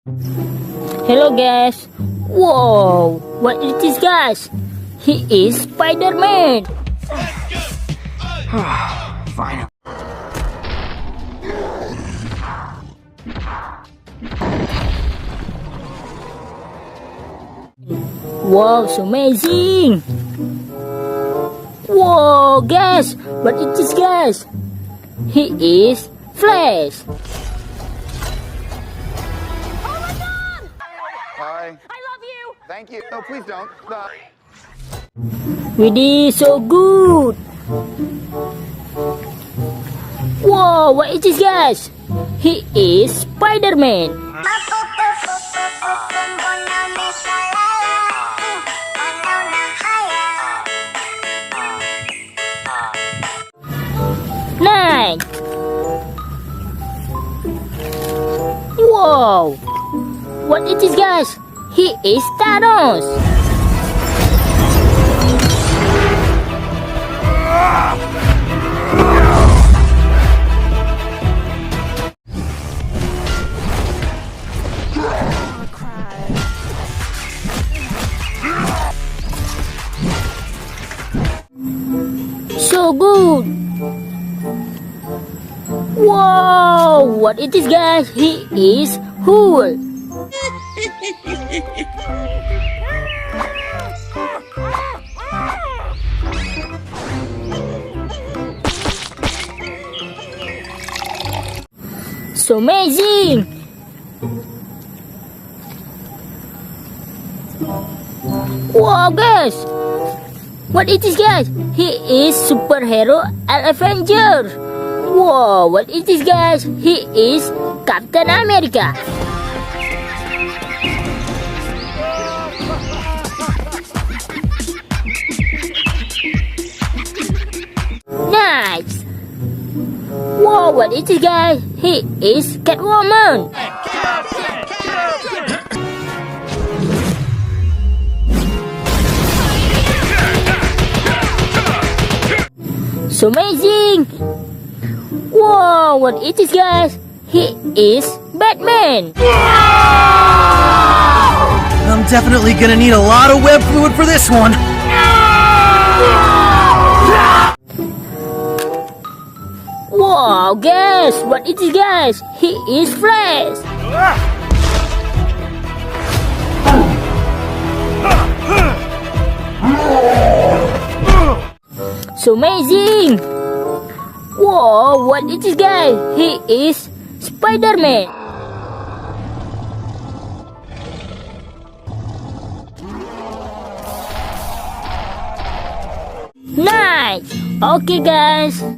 Hello guys. Whoa, what is this guys? He is Spiderman. Fine. Wow, so amazing. Whoa, guys, what is this guys? He is Flash. Hi. I love you! Thank you. No, please don't. We did so good. Whoa, what is this guys? He is Spiderman. Nice. Whoa, what is this guys? He is Tanos. So good. Whoa, what is this guys? He is Hulk. So amazing. Wow guys, what is this guys? He is superhero Avengers. Whoa, what is this guys? He is Captain America. Nice. Whoa, what is this guy? He is Catwoman. So amazing. Whoa, what is this guy? He is Batman. I'm definitely gonna need a lot of web fluid for this one. Wow, guys, what is this guys? He is Flash. So amazing. Whoa, what is this guy? He is Spiderman. Nice. Okay guys,